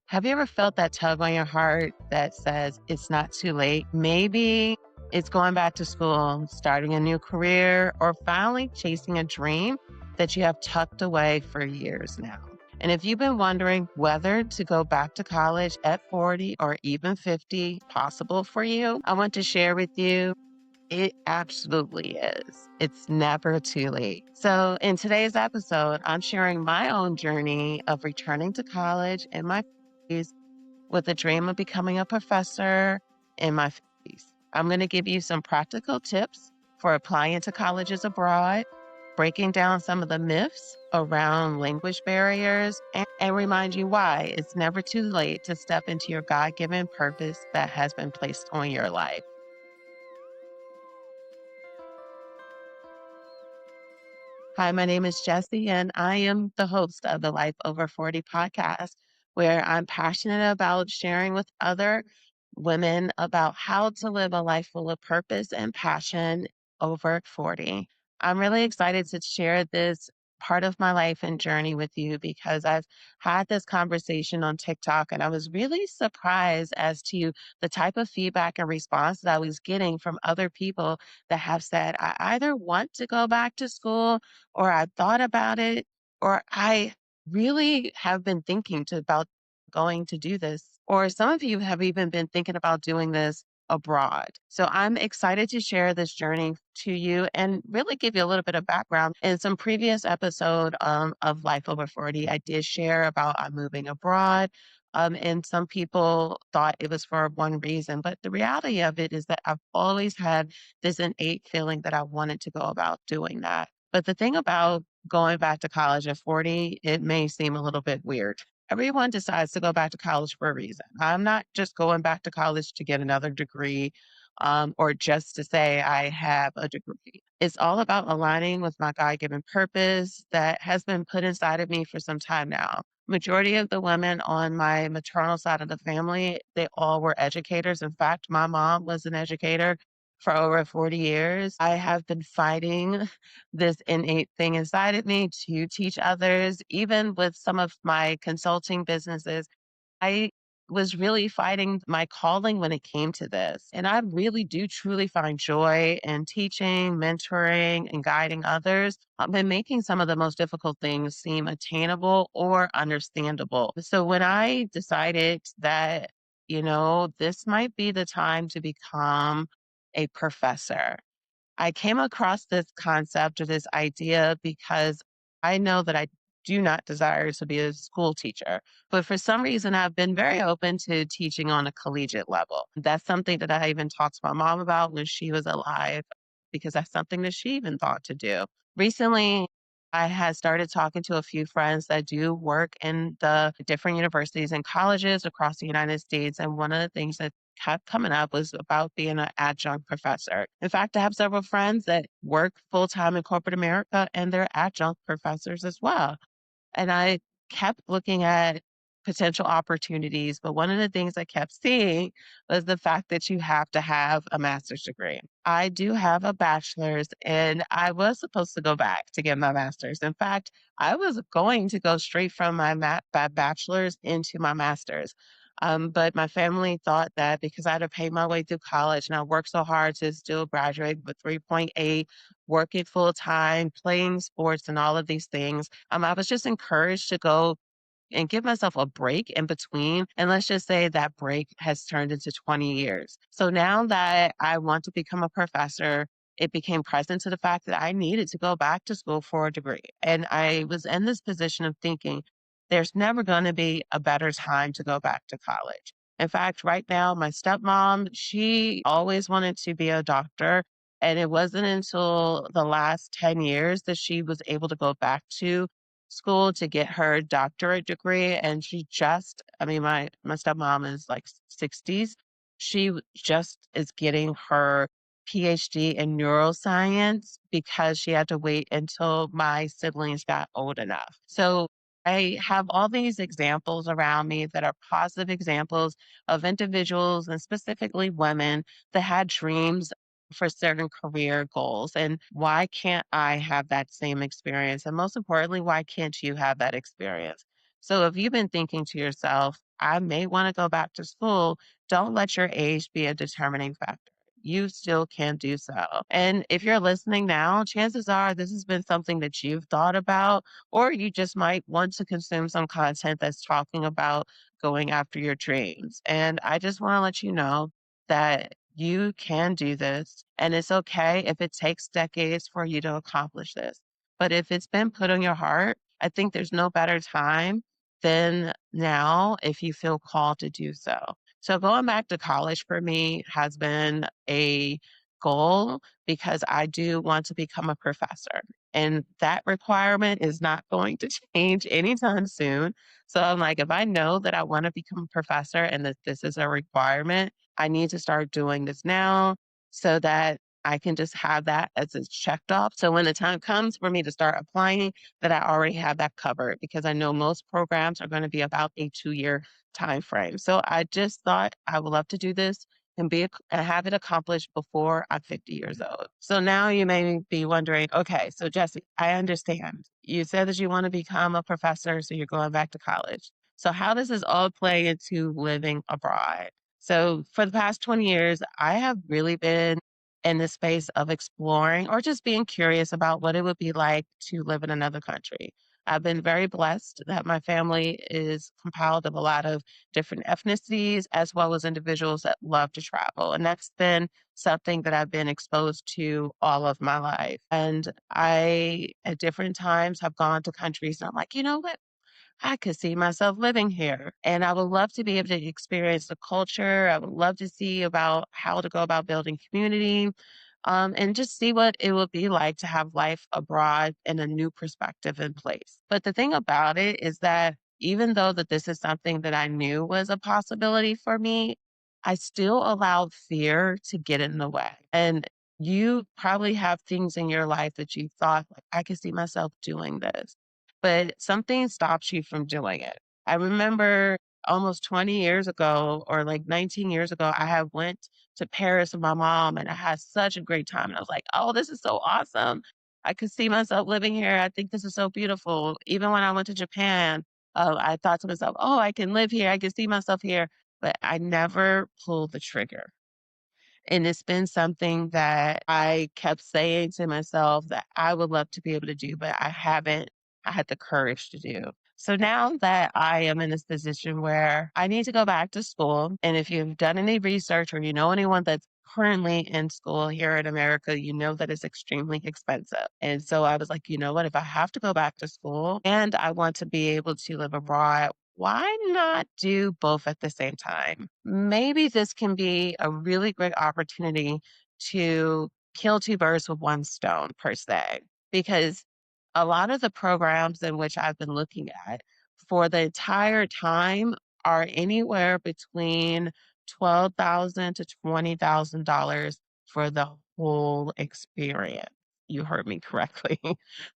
Have you ever felt that tug on your heart that says it's not too late? Maybe it's going back to school, starting a new career, or finally chasing a dream that you have tucked away for years now. And if you've been wondering whether to go back to college at 40 or even 50 possible for you, I want to share with you it absolutely is. It's never too late. So, in today's episode, I'm sharing my own journey of returning to college in my 50s with a dream of becoming a professor in my 50s. I'm going to give you some practical tips for applying to colleges abroad, breaking down some of the myths around language barriers, and remind you why it's never too late to step into your God given purpose that has been placed on your life. Hi, my name is Jessie, and I am the host of the Life Over 40 podcast, where I'm passionate about sharing with other women about how to live a life full of purpose and passion over 40. I'm really excited to share this part of my life and journey with you because I've had this conversation on TikTok and I was really surprised as to the type of feedback and response that I was getting from other people that have said, I either want to go back to school or I thought about it, or I really have been thinking about going to do this. Or some of you have even been thinking about doing this abroad. So I'm excited to share this journey to you and really give you a little bit of background. In some previous episode of Life Over 40, I did share about I'm moving abroad. And some people thought it was for one reason, but the reality of it is that I've always had this innate feeling that I wanted to go about doing that. But the thing about going back to college at 40, it may seem a little bit weird. Everyone decides to go back to college for a reason. I'm not just going back to college to get another degree or just to say I have a degree. It's all about aligning with my God given purpose that has been put inside of me for some time now. Majority of the women on my maternal side of the family, they all were educators. In fact, my mom was an educator for over 40 years. I have been fighting this innate thing inside of me to teach others, even with some of my consulting businesses. I was really fighting my calling when it came to this. And I really do truly find joy in teaching, mentoring, and guiding others, and making some of the most difficult things seem attainable or understandable. So when I decided that, this might be the time to become a professor, I came across this concept or this idea because I know that I do not desire to be a school teacher. But for some reason, I've been very open to teaching on a collegiate level. That's something that I even talked to my mom about when she was alive, because that's something that she even thought to do. Recently, I had started talking to a few friends that do work in the different universities and colleges across the United States. And one of the things that kept coming up was about being an adjunct professor. In fact, I have several friends that work full time in corporate America and they're adjunct professors as well. And I kept looking at potential opportunities, but one of the things I kept seeing was the fact that you have to have a master's degree. I do have a bachelor's, and I was supposed to go back to get my master's. In fact, I was going to go straight from my bachelor's into my master's. But my family thought that because I had to pay my way through college and I worked so hard to still graduate with 3.8, working full time, playing sports, and all of these things, I was just encouraged to go and give myself a break in between. And let's just say that break has turned into 20 years. So now that I want to become a professor, it became present to the fact that I needed to go back to school for a degree. And I was in this position of thinking, there's never going to be a better time to go back to college. In fact, right now, my stepmom, she always wanted to be a doctor. And it wasn't until the last 10 years that she was able to go back to school to get her doctorate degree. And she just, I mean, my stepmom is like 60s. Just is getting her PhD in neuroscience because she had to wait until my siblings got old enough. So I have all these examples around me that are positive examples of individuals and specifically women that had dreams for certain career goals. And why can't I have that same experience? And most importantly, why can't you have that experience? So if you've been thinking to yourself, I may want to go back to school, don't let your age be a determining factor. You still can do so. And if you're listening now, chances are this has been something that you've thought about, or you just might want to consume some content that's talking about going after your dreams. And I just want to let you know that you can do this. And it's okay if it takes decades for you to accomplish this. But if it's been put on your heart, I think there's no better time than now if you feel called to do so. So going back to college for me has been a goal because I do want to become a professor. And that requirement is not going to change anytime soon. So I'm like, if I know that I want to become a professor and that this is a requirement, I need to start doing this now so that I can just have that as it's checked off. So when the time comes for me to start applying, that I already have that covered because I know most programs are going to be about a 2 year time frame. So I just thought I would love to do this and and have it accomplished before I'm 50 years old. So now you may be wondering, okay, so Jesse, I understand. You said that you want to become a professor, so you're going back to college. So how does this all play into living abroad? So for the past 20 years, I have really been in the space of exploring or just being curious about what it would be like to live in another country. I've been very blessed that my family is compiled of a lot of different ethnicities as well as individuals that love to travel. And that's been something that I've been exposed to all of my life. And I, at different times, have gone to countries and I'm like, you know what? I could see myself living here. And I would love to be able to experience the culture. I would love to see about how to go about building community, and just see what it would be like to have life abroad in a new perspective in place. But the thing about it is that even though that this is something that I knew was a possibility for me, I still allowed fear to get in the way. And you probably have things in your life that you thought, like, I could see myself doing this, but something stops you from doing it. I remember almost 20 years ago or like 19 years ago, I had went to Paris with my mom and I had such a great time. And I was like, oh, this is so awesome. I could see myself living here. I think this is so beautiful. Even when I went to Japan, I thought to myself, oh, I can live here. I can see myself here. But I never pulled the trigger. And it's been something that I kept saying to myself that I would love to be able to do, but I haven't had the courage to do. So now that I am in this position where I need to go back to school, and if you've done any research or you know anyone that's currently in school here in America, you know that it's extremely expensive. And so I was like, you know what? If I have to go back to school and I want to be able to live abroad, why not do both at the same time? Maybe this can be a really great opportunity to kill two birds with one stone, per se, because a lot of the programs in which I've been looking at for the entire time are anywhere between 12,000 to $20,000 for the whole experience. You heard me correctly.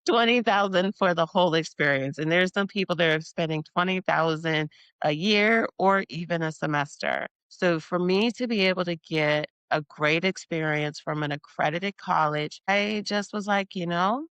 20,000 for the whole experience. And there's some people that are spending 20,000 a year or even a semester. So for me to be able to get a great experience from an accredited college, I just was like,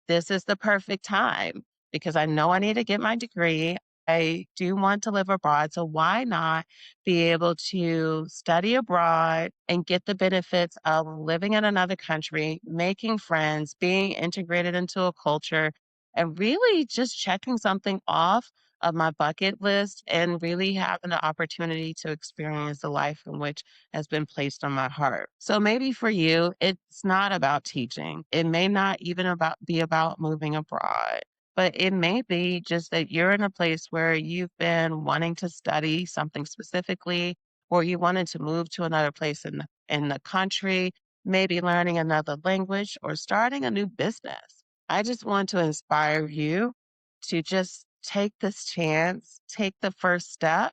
this is the perfect time because I know I need to get my degree. I do want to live abroad. So why not be able to study abroad and get the benefits of living in another country, making friends, being integrated into a culture, and really just checking something off of my bucket list and really having the opportunity to experience the life in which has been placed on my heart. So maybe for you, it's not about teaching. It may not even be about moving abroad, but it may be just that you're in a place where you've been wanting to study something specifically, or you wanted to move to another place in the country, maybe learning another language or starting a new business. I just want to inspire you to just take this chance, take the first step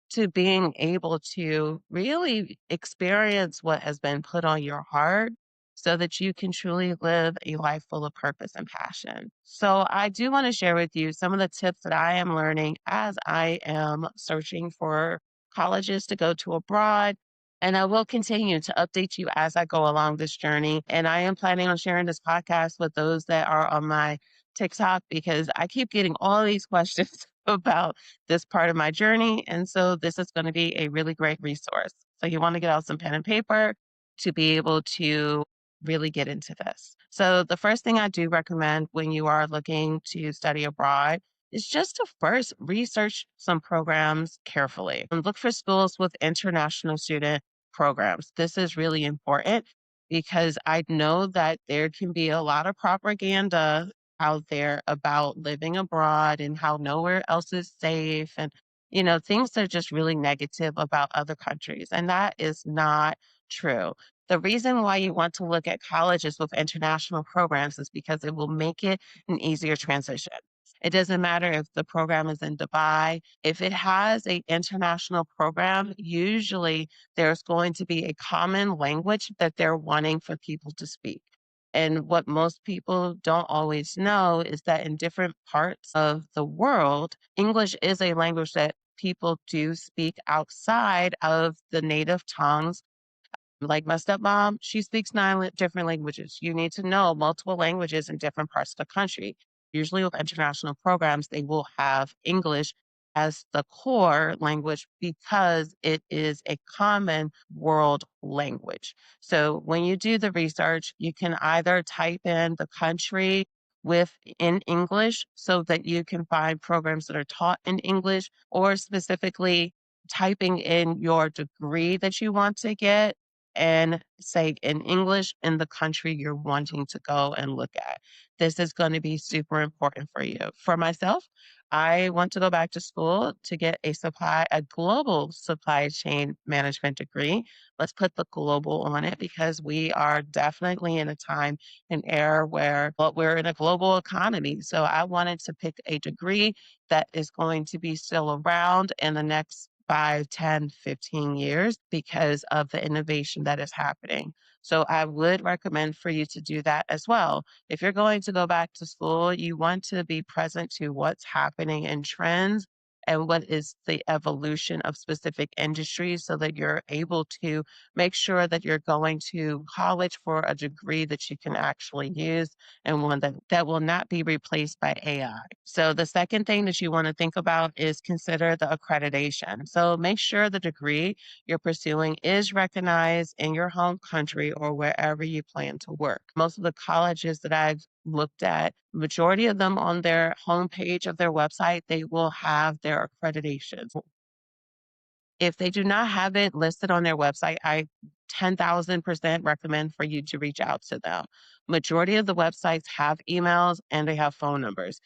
to being able to really experience what has been put on your heart so that you can truly live a life full of purpose and passion. So, I do want to share with you some of the tips that I am learning as I am searching for colleges to go to abroad. And I will continue to update you as I go along this journey. And I am planning on sharing this podcast with those that are on my TikTok because I keep getting all these questions about this part of my journey. And so this is going to be a really great resource. So you want to get out some pen and paper to be able to really get into this. So the first thing I do recommend when you are looking to study abroad is just to first research some programs carefully and look for schools with international student programs. This is really important because I know that there can be a lot of propaganda out there about living abroad and how nowhere else is safe and things that are just really negative about other countries, and that is not true. The reason why you want to look at colleges with international programs is because it will make it an easier transition. It doesn't matter if the program is in Dubai. If it has an international program, usually there's going to be a common language that they're wanting for people to speak. And what most people don't always know is that in different parts of the world, English is a language that people do speak outside of the native tongues. Like my stepmom, she speaks different languages. You need to know multiple languages in different parts of the country. Usually, with international programs, they will have English as the core language because it is a common world language. So, when you do the research, you can either type in the country with in English so that you can find programs that are taught in English, or specifically typing in your degree that you want to get and say in English in the country you're wanting to go and look at. This is going to be super important for you. For myself, I want to go back to school to get a global supply chain management degree. Let's put the global on it because we are definitely in a time and era where we're in a global economy. So I wanted to pick a degree that is going to be still around in the next 5, 10, 15 years because of the innovation that is happening. So I would recommend for you to do that as well. If you're going to go back to school, you want to be present to what's happening in trends and what is the evolution of specific industries so that you're able to make sure that you're going to college for a degree that you can actually use and one that will not be replaced by AI. So the second thing that you want to think about is consider the accreditation. So make sure the degree you're pursuing is recognized in your home country or wherever you plan to work. Most of the colleges that I've looked at, majority of them on their homepage of their website, they will have their accreditations. If they do not have it listed on their website, I 10,000% recommend for you to reach out to them. Majority of the websites have emails and they have phone numbers.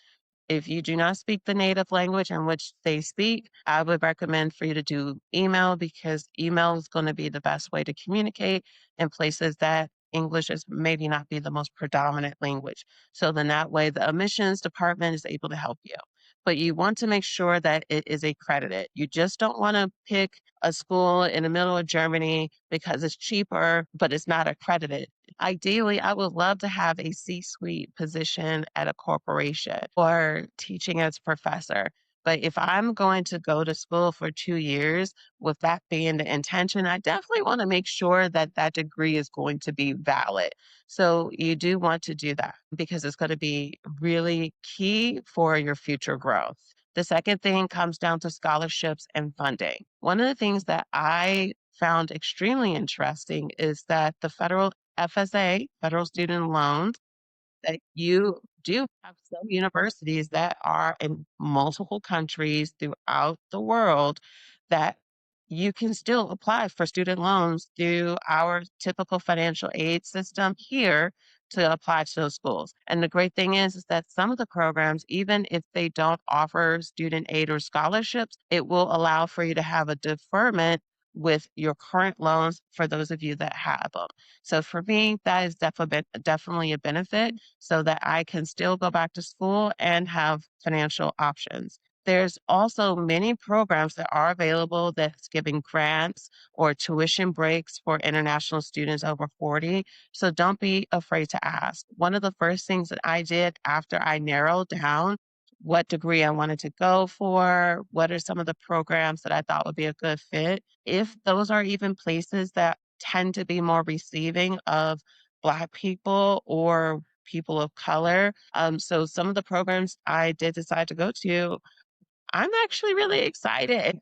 If you do not speak the native language in which they speak, I would recommend for you to do email because email is going to be the best way to communicate in places that English is maybe not be the most predominant language. So then that way the admissions department is able to help you. But you want to make sure that it is accredited. You just don't want to pick a school in the middle of Germany because it's cheaper, but it's not accredited. Ideally, I would love to have a C-suite position at a corporation or teaching as a professor. But if I'm going to go to school for 2 years, with that being the intention, I definitely want to make sure that that degree is going to be valid. So you do want to do that because it's going to be really key for your future growth. The second thing comes down to scholarships and funding. One of the things that I found extremely interesting is that the federal FSA, federal student loans, that you do have some universities that are in multiple countries throughout the world that you can still apply for student loans through our typical financial aid system here to apply to those schools. And the great thing is that some of the programs, even if they don't offer student aid or scholarships, it will allow for you to have a deferment with your current loans for those of you that have them. So for me, that is definitely a benefit so that I can still go back to school and have financial options. There's also many programs that are available that's giving grants or tuition breaks for international students over 40. So don't be afraid to ask. One of the first things that I did after I narrowed down what degree I wanted to go for, what are some of the programs that I thought would be a good fit, if those are even places that tend to be more receiving of Black people or people of color. So some of the programs I did decide to go to, I'm actually really excited.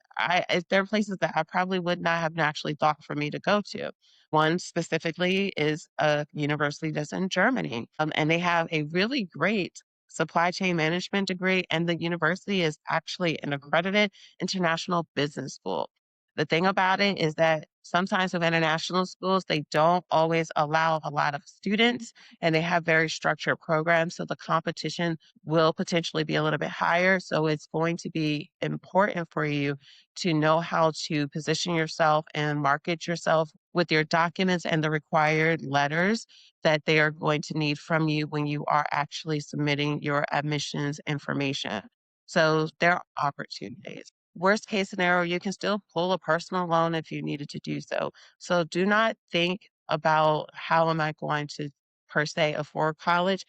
There are places that I probably would not have naturally thought for me to go to. One specifically is a university that's in Germany, and they have a really great supply chain management degree, and the university is actually an accredited international business school. The thing about it is that sometimes with international schools, they don't always allow a lot of students and they have very structured programs. So the competition will potentially be a little bit higher. So it's going to be important for you to know how to position yourself and market yourself with your documents and the required letters that they are going to need from you when you are actually submitting your admissions information. So there are opportunities. Worst case scenario, you can still pull a personal loan if you needed to do so. So do not think about how am I going to per se afford college.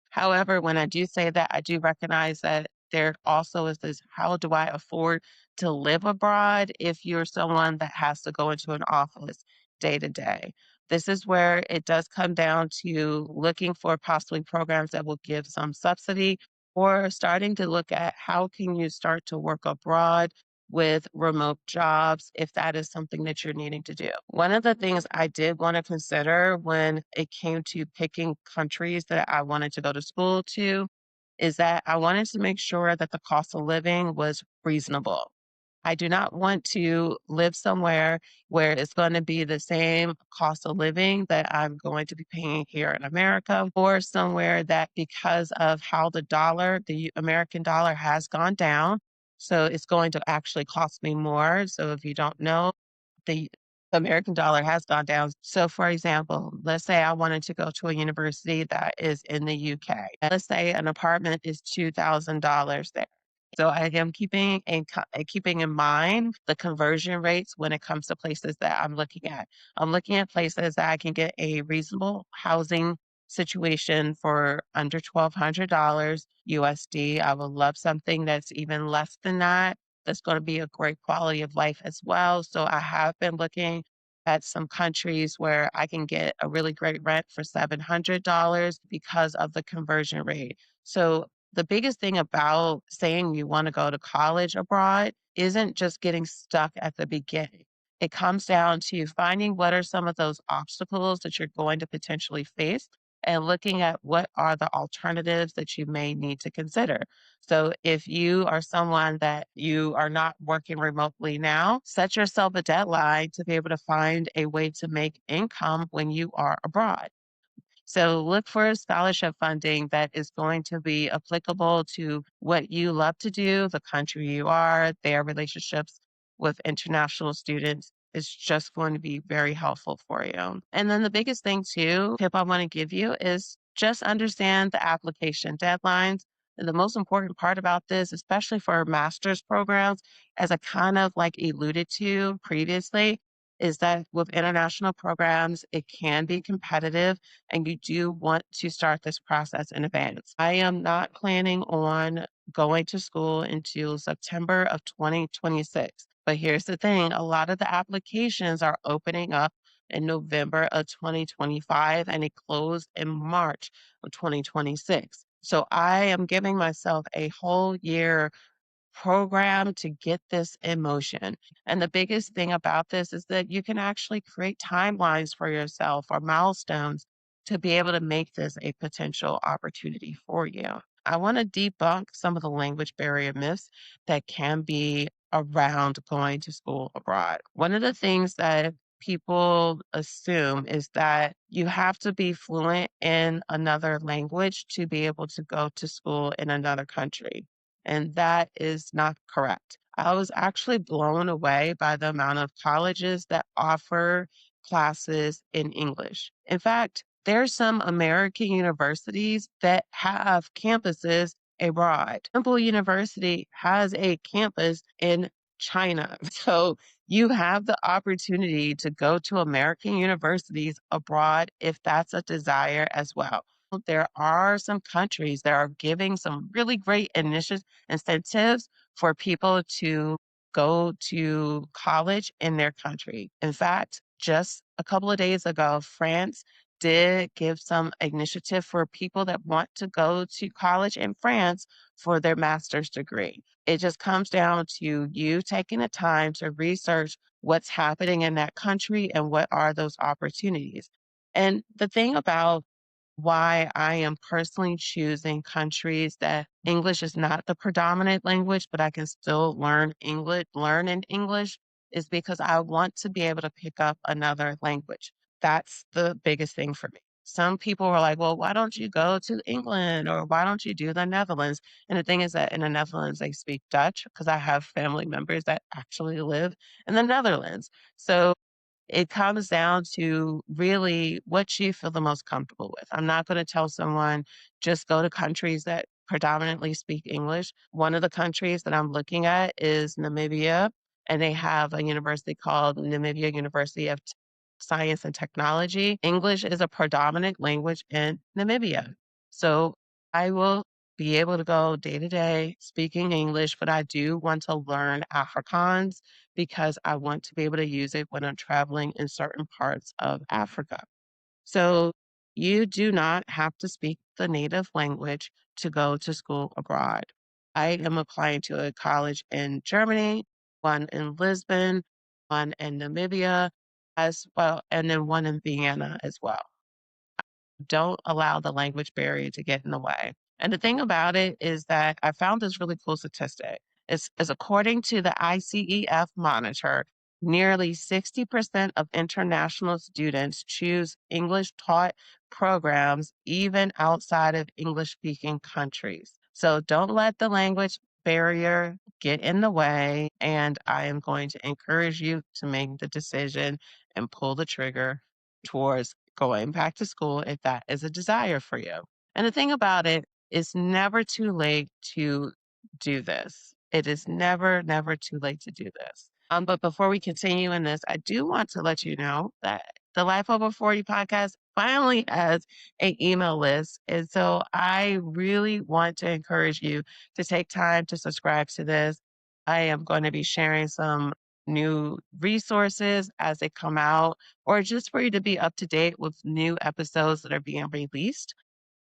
However, when I do say that, I do recognize that there also is this how do I afford to live abroad if you're someone that has to go into an office day to day? This is where it does come down to looking for possibly programs that will give some subsidy or starting to look at how can you start to work abroad with remote jobs if that is something that you're needing to do. One of the things I did want to consider when it came to picking countries that I wanted to go to school to is that I wanted to make sure that the cost of living was reasonable. I do not want to live somewhere where it's going to be the same cost of living that I'm going to be paying here in America, or somewhere that because of how the American dollar has gone down, so it's going to actually cost me more. So if you don't know, the American dollar has gone down. So, for example, let's say I wanted to go to a university that is in the UK. And let's say an apartment is $2,000 there. So I am keeping in mind the conversion rates when it comes to places that I'm looking at. I'm looking at places that I can get a reasonable housing situation for under $1,200 USD. I would love something that's even less than that that's going to be a great quality of life as well. So I have been looking at some countries where I can get a really great rent for $700 because of the conversion rate. So the biggest thing about saying you want to go to college abroad isn't just getting stuck at the beginning. It comes down to finding what are some of those obstacles that you're going to potentially face and looking at what are the alternatives that you may need to consider. So if you are someone that you are not working remotely now, set yourself a deadline to be able to find a way to make income when you are abroad. So look for scholarship funding that is going to be applicable to what you love to do, the country you are, their relationships with international students is just going to be very helpful for you. And then the biggest thing too, tip I want to give you is just understand the application deadlines. And the most important part about this, especially for master's programs, as I kind of like alluded to previously, is that with international programs, it can be competitive and you do want to start this process in advance. I am not planning on going to school until September of 2026. But here's the thing, a lot of the applications are opening up in November of 2025 and it closed in March of 2026. So I am giving myself a whole year program to get this in motion. And the biggest thing about this is that you can actually create timelines for yourself or milestones to be able to make this a potential opportunity for you. I want to debunk some of the language barrier myths that can be around going to school abroad. One of the things that people assume is that you have to be fluent in another language to be able to go to school in another country. And that is not correct. I was actually blown away by the amount of colleges that offer classes in English. In fact, there's some American universities that have campuses abroad. Temple University has a campus in China. So you have the opportunity to go to American universities abroad if that's a desire as well. There are some countries that are giving some really great incentives for people to go to college in their country. In fact, just a couple of days ago, France did give some initiative for people that want to go to college in France for their master's degree. It just comes down to you taking the time to research what's happening in that country and what are those opportunities. And the thing about why I am personally choosing countries that English is not the predominant language, but I can still learn in English is because I want to be able to pick up another language. That's the biggest thing for me. Some people were like, well, why don't you go to England or why don't you do the Netherlands? And the thing is that in the Netherlands, they speak Dutch because I have family members that actually live in the Netherlands. So it comes down to really what you feel the most comfortable with. I'm not going to tell someone just go to countries that predominantly speak English. One of the countries that I'm looking at is Namibia, and they have a university called Namibia University of Science and Technology. English is a predominant language in Namibia. So I will be able to go day to day speaking English, but I do want to learn Afrikaans because I want to be able to use it when I'm traveling in certain parts of Africa. So you do not have to speak the native language to go to school abroad. I am applying to a college in Germany, one in Lisbon, one in Namibia as well, and then one in Vienna as well. Don't allow the language barrier to get in the way. And the thing about it is that I found this really cool statistic. Is according to the ICEF monitor, nearly 60% of international students choose English taught programs even outside of English speaking countries. So don't let the language barrier get in the way. And I am going to encourage you to make the decision and pull the trigger towards going back to school if that is a desire for you. And the thing about it is never too late to do this. It is never, never too late to do this. But before we continue in this, I do want to let you know that the Life Over 40 podcast finally has an email list. And so I really want to encourage you to take time to subscribe to this. I am going to be sharing some new resources as they come out or just for you to be up to date with new episodes that are being released.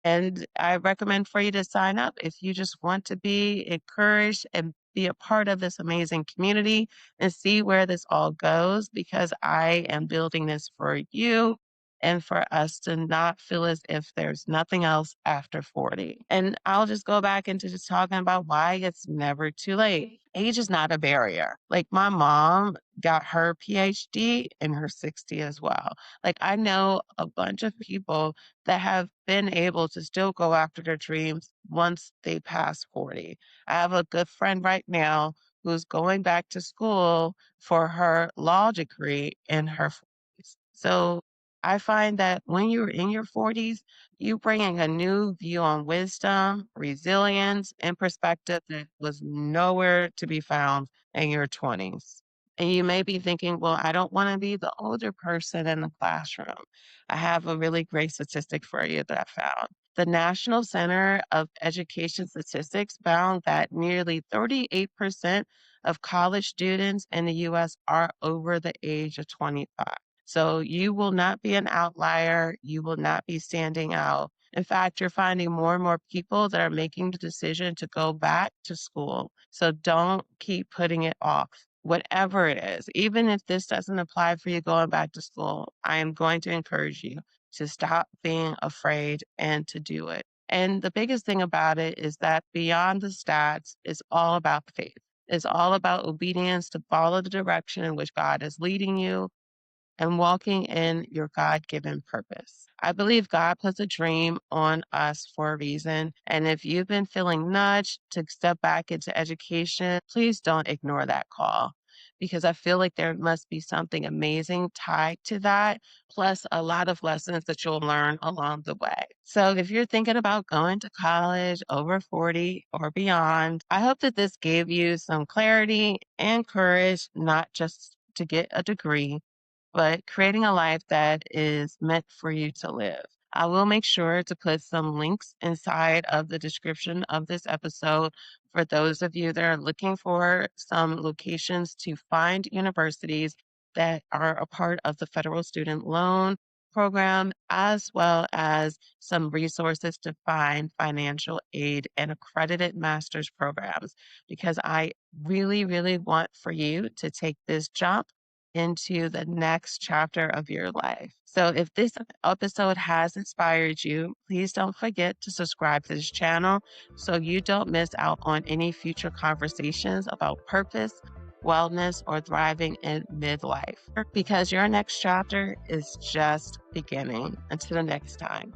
And I recommend for you to sign up if you just want to be encouraged and be a part of this amazing community and see where this all goes because I am building this for you and for us to not feel as if there's nothing else after 40. And I'll just go back into just talking about why it's never too late. Age is not a barrier. Like my mom got her PhD in her 60 as well. Like I know a bunch of people that have been able to still go after their dreams once they pass 40. I have a good friend right now who's going back to school for her law degree in her 40s. So I find that when you're in your 40s, you bringing a new view on wisdom, resilience, and perspective that was nowhere to be found in your 20s. And you may be thinking, well, I don't want to be the older person in the classroom. I have a really great statistic for you that I found. The National Center of Education Statistics found that nearly 38% of college students in the US are over the age of 25. So you will not be an outlier. You will not be standing out. In fact, you're finding more and more people that are making the decision to go back to school. So don't keep putting it off. Whatever it is, even if this doesn't apply for you going back to school, I am going to encourage you to stop being afraid and to do it. And the biggest thing about it is that beyond the stats, it's all about faith. It's all about obedience to follow the direction in which God is leading you and walking in your God given purpose. I believe God puts a dream on us for a reason. And if you've been feeling nudged to step back into education, please don't ignore that call because I feel like there must be something amazing tied to that, plus a lot of lessons that you'll learn along the way. So if you're thinking about going to college over 40 or beyond, I hope that this gave you some clarity and courage, not just to get a degree, but creating a life that is meant for you to live. I will make sure to put some links inside of the description of this episode for those of you that are looking for some locations to find universities that are a part of the federal student loan program, as well as some resources to find financial aid and accredited master's programs, because I really, really want for you to take this jump into the next chapter of your life. So if this episode has inspired you, please don't forget to subscribe to this channel so you don't miss out on any future conversations about purpose, wellness, or thriving in midlife, because your next chapter is just beginning. Until next time.